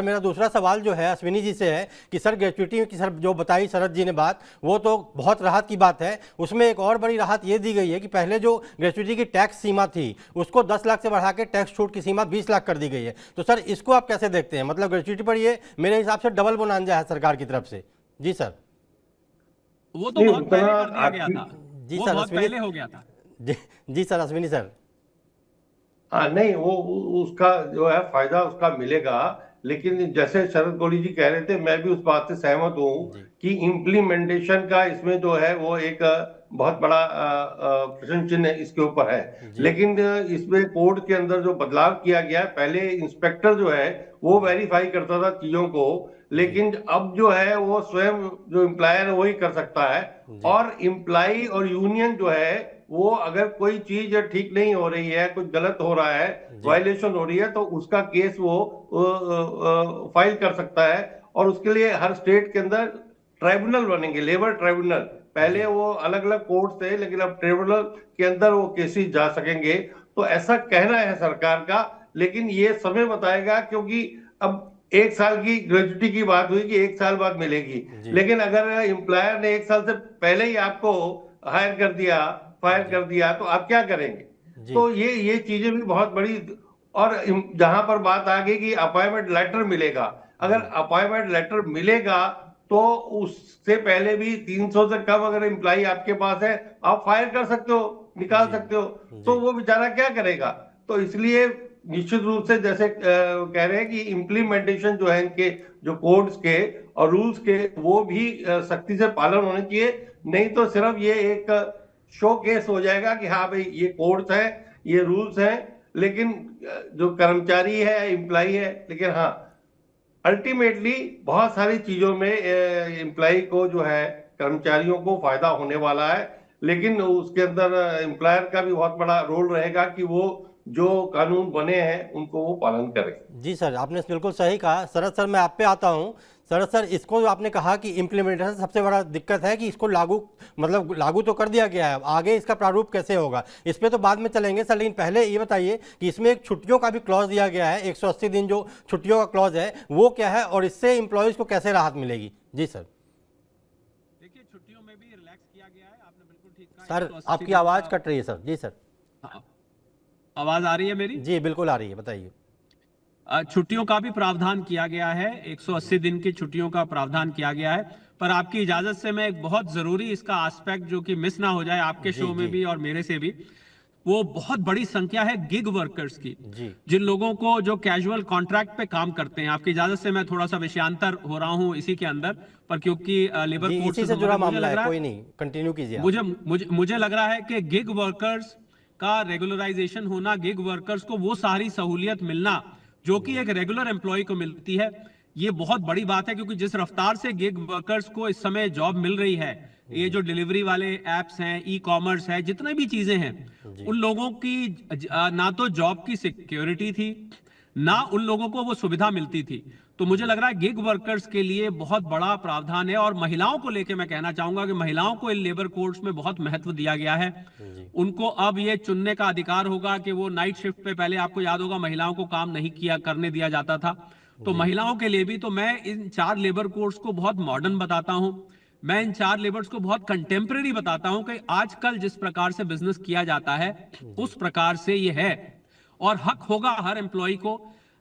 मेरा दूसरा सवाल जो है अश्विनी जी से है कि सर ग्रेच्युटी की सर जो बताई शरद जी ने बात, वो तो बहुत राहत की बात है। उसमें एक और बड़ी राहत ये दी गई है कि पहले जो ग्रेच्युटी की टैक्स सीमा थी उसको 10 लाख से बढ़ा के टैक्स छूट की सीमा 20 लाख कर दी गई है। तो सर इसको आप कैसे देखते हैं? मतलब ग्रेच्युटी पर ये मेरे हिसाब से डबल बोनांजा है सरकार की तरफ से। जी सर। वो तो नहीं बहुत उतना पहले कर दिया गया आपकी। था। जी वो सर बहुत अश्विनी। पहले हो गया था। जी सर अश्विनी सर। हाँ नहीं वो उसका जो है फायदा उसका मिलेगा। लेकिन जैसे शरद गौरी जी कह रहे थे, मैं भी उस बात से सहमत हूँ जी कि इम्प्लीमेंटेशन का इसमें जो है वो एक बहुत बड़ा प्रश्न चिन्ह इसके ऊपर है। जी लेकिन इसमें कोड के अंदर जो बदलाव किया गया है, पहले इंस्पेक्टर जो है वो जी वेरीफाई करता था चीजों को, जी लेकिन अब जो है वो स्वयं जो एम्प्लॉयर है वही कर सकता है। जी और एम्प्लाई और यूनियन जो है वो अगर कोई चीज ठीक नहीं हो रही है, कुछ गलत हो रहा है, जी वायलेशन हो रही है, तो उसका केस वो फाइल कर सकता है। और उसके लिए हर स्टेट के अंदर ट्राइब्यूनल बनेंगे, लेबर ट्राइब्यूनल। पहले जी वो अलग अलग कोर्ट थे, लेकिन अब ट्राइब्यूनल के अंदर वो केसेस जा सकेंगे। तो ऐसा कहना है सरकार का, लेकिन ये समय बताएगा, क्योंकि अब 1 साल की ग्रेजुटी की बात हुई कि 1 साल बाद मिलेगी। जी लेकिन अगर एम्प्लॉयर ने 1 साल से पहले ही आपको हायर कर दिया, फायर जी कर दिया, तो आप क्या करेंगे? जी तो ये चीजें भी बहुत बड़ी। और जहां पर बात आ गई कि अपॉइंटमेंट लेटर मिलेगा, अगर जी अपॉइंटमेंट लेटर मिलेगा तो उससे पहले भी 300 से कम अगर एम्प्लाई आपके पास है, आप फायर कर सकते हो, निकाल जी सकते हो। जी तो वो बेचारा क्या करेगा? तो इसलिए निश्चित रूप से जैसे कह रहे हैं कि इम्प्लीमेंटेशन जो है इनके, जो कोड्स के और रूल्स के, वो भी सख्ती से पालन होने चाहिए। नहीं तो सिर्फ ये एक शो केस हो जाएगा कि हाँ भाई ये कोड्स हैं, ये रूल्स हैं, लेकिन जो कर्मचारी है, एम्प्लाई है, लेकिन हाँ अल्टीमेटली बहुत सारी चीजों में एम्प्लाई को जो है, कर्मचारियों को फायदा होने वाला है। लेकिन उसके अंदर एम्प्लॉयर का भी बहुत बड़ा रोल रहेगा कि वो जो कानून बने हैं उनको वो पालन करे। जी सर, आपने बिल्कुल सही कहा। शरद सर मैं आप पे आता हूँ। शरद सर, इसको जो आपने कहा कि इम्प्लीमेंटेशन सबसे बड़ा दिक्कत है कि इसको लागू तो कर दिया गया है, आगे इसका प्रारूप कैसे होगा इस पे तो बाद में चलेंगे सर। लेकिन पहले ये बताइए कि इसमें एक छुट्टियों का भी क्लॉज दिया गया है, 180 दिन जो छुट्टियों का क्लॉज है वो क्या है और इससे एम्प्लॉयज़ को कैसे राहत मिलेगी? जी सर। देखिए, छुट्टियों में भी रिलैक्स किया गया है, आपने बिल्कुल ठीक कहा। सर 180 आपकी दिन आवाज़ का। कट रही है सर। जी सर। हाँ, आवाज आ रही है मेरी? जी बिल्कुल आ रही है, बताइए। छुट्टियों का भी प्रावधान किया गया है, 180 दिन की छुट्टियों का प्रावधान किया गया है। पर आपकी इजाजत से मैं एक बहुत जरूरी इसका एस्पेक्ट जो कि मिस ना हो जाए आपके जी शो में जी भी और मेरे से भी, वो बहुत बड़ी संख्या है गिग वर्कर्स की, जी जिन लोगों को जो कैजुअल कॉन्ट्रैक्ट पे काम करते हैं। आपकी इजाजत से मैं थोड़ा सा विषयांतर हो रहा हूं इसी के अंदर, पर क्योंकि लेबर जी, कोड इसी से से जुड़ा संबंधित मुझे मामला लग है, रहा कोई है, नहीं, कंटिन्यू कीजिए आप। मुझे लग रहा है कि गिग वर्कर्स का रेगुलराइजेशन होना, गिग वर्कर्स को वो सारी सहूलियत मिलना जो कि जी एक रेगुलर एम्प्लॉय को मिलती है, ये बहुत बड़ी बात है। क्योंकि जिस रफ्तार से गिग वर्कर्स को इस समय जॉब मिल रही है, ये जी जो डिलीवरी वाले एप्स हैं, ई कॉमर्स है, जितने भी चीजें हैं, जी उन लोगों की ना तो जॉब की सिक्योरिटी थी, ना उन लोगों को वो सुविधा मिलती थी। तो मुझे लग रहा है गिग वर्कर्स के लिए बहुत बड़ा प्रावधान है। और महिलाओं को लेकर मैं कहना चाहूंगा कि महिलाओं को इन लेबर कोड्स में बहुत महत्व दिया गया है। जी उनको अब ये चुनने का अधिकार होगा कि वो नाइट शिफ्ट पे, पहले आपको याद होगा महिलाओं को काम नहीं किया करने दिया जाता था, तो जी महिलाओं के लिए भी। तो मैं इन 4 लेबर कोड्स को बहुत मॉडर्न बताता हूं, मैं इन 4 लेबर्स को बहुत कंटेम्प्रेरी बताता हूं कि आजकल जिस प्रकार से बिजनेस किया जाता है जी उस प्रकार से ये है। और हक होगा हर एम्प्लॉय को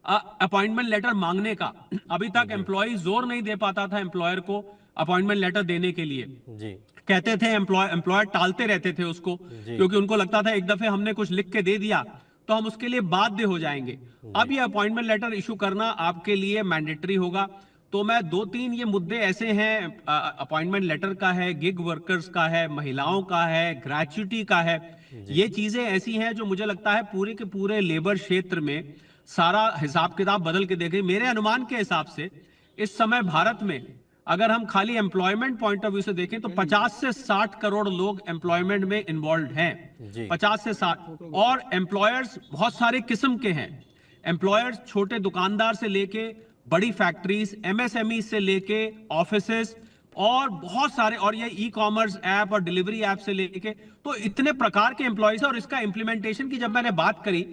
अपॉइंटमेंट लेटर मांगने का। अभी तक जी एम्प्लॉय जोर नहीं दे पाता था एम्प्लॉयर को अपॉइंटमेंट लेटर देने के लिए, जी कहते थे, एम्प्लॉयर टालते रहते थे उसको, जी क्योंकि उनको लगता था एक दफे हमने कुछ लिख के दे दिया तो हम उसके लिए बाध्य हो जाएंगे। अब जी ये अपॉइंटमेंट लेटर इशू करना आपके लिए मैंडेटरी होगा। तो मैं 2-3 ये मुद्दे ऐसे हैं, अपॉइंटमेंट लेटर का है, गिग वर्कर्स का है, महिलाओं का है, ग्रेच्युटी का है, जी ये चीजें ऐसी हैं जो मुझे लगता है पूरे के पूरे लेबर क्षेत्र में सारा हिसाब किताब बदल के देखें। मेरे अनुमान के हिसाब से इस समय भारत में अगर हम खाली एम्प्लॉयमेंट पॉइंट ऑफ व्यू से देखें तो 50 से 60 करोड़ लोग एम्प्लॉयमेंट में इन्वॉल्व हैं, जी 50 से 60। और एम्प्लॉयर्स बहुत सारे किस्म के हैं। एम्प्लॉयर्स छोटे दुकानदार से लेके बड़ी फैक्ट्रीज, एमएसएमई से लेके ऑफिसेस, और बहुत सारे, और ये ई कॉमर्स ऐप और डिलीवरी ऐप से लेके, तो इतने प्रकार के एम्प्लॉयज हैं। और इसका इंप्लीमेंटेशन की जब मैंने बात करी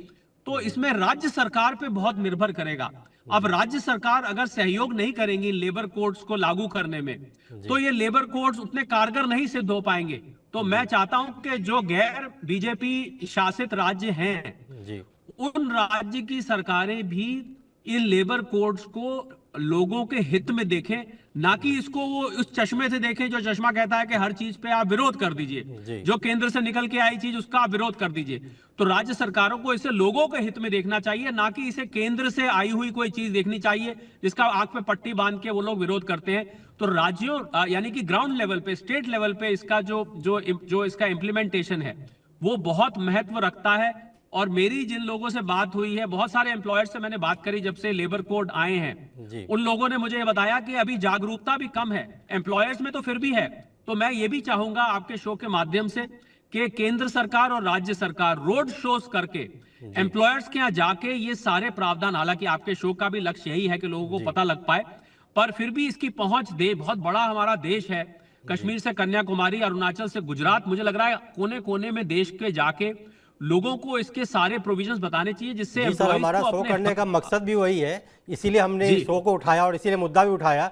तो जी इसमें राज्य सरकार पे बहुत निर्भर करेगा। अब राज्य सरकार अगर सहयोग नहीं करेंगी लेबर कोड्स को लागू करने में, तो ये लेबर कोड्स उतने कारगर नहीं सिद्ध हो पाएंगे। तो मैं चाहता हूं कि जो गैर बीजेपी शासित राज्य हैं, जी उन राज्य की सरकारें भी इन लेबर कोड्स को लोगों के हित में देखें, ना कि इसको वो उस चश्मे से देखें जो चश्मा कहता है कि हर चीज पे आप विरोध कर जी। दीजिए, जो केंद्र से निकल के आई चीज उसका आप विरोध कर दीजिए। तो राज्य सरकारों को इसे लोगों के हित में देखना चाहिए, ना कि इसे केंद्र से आई हुई कोई चीज देखनी चाहिए जिसका आंख पे पट्टी बांध के वो लोग विरोध करते हैं। तो राज्यों यानी कि ग्राउंड लेवल पे, स्टेट लेवल पे इसका जो इसका इम्प्लीमेंटेशन है वो बहुत महत्व रखता है। और मेरी जिन लोगों से बात हुई है, बहुत सारे एम्प्लॉयर्स से मैंने बात करी जब से लेबर कोड आए हैं, जी उन लोगों ने मुझे ये बताया कि अभी जागरूकता भी कम है, एम्प्लॉयर्स में तो फिर भी है। तो मैं ये भी चाहूंगा आपके शो के माध्यम से कि केंद्र सरकार और राज्य सरकार रोड शोज करके एम्प्लॉयर्स के यहाँ जाके ये सारे प्रावधान, हालांकि आपके शो का भी लक्ष्य यही है कि लोगों को पता लग पाए, पर फिर भी इसकी पहुंच दे। बहुत बड़ा हमारा देश है, कश्मीर से कन्याकुमारी, अरुणाचल से गुजरात, मुझे लग रहा है कोने कोने में देश के जाके लोगों को इसके सारे प्रोविजंस बताने चाहिए, जिससे जी सर, एम्प्लॉयज हमारा को शो अपने करने का मकसद भी वही है, इसीलिए हमने जी। इस शो को उठाया और इसीलिए मुद्दा भी उठाया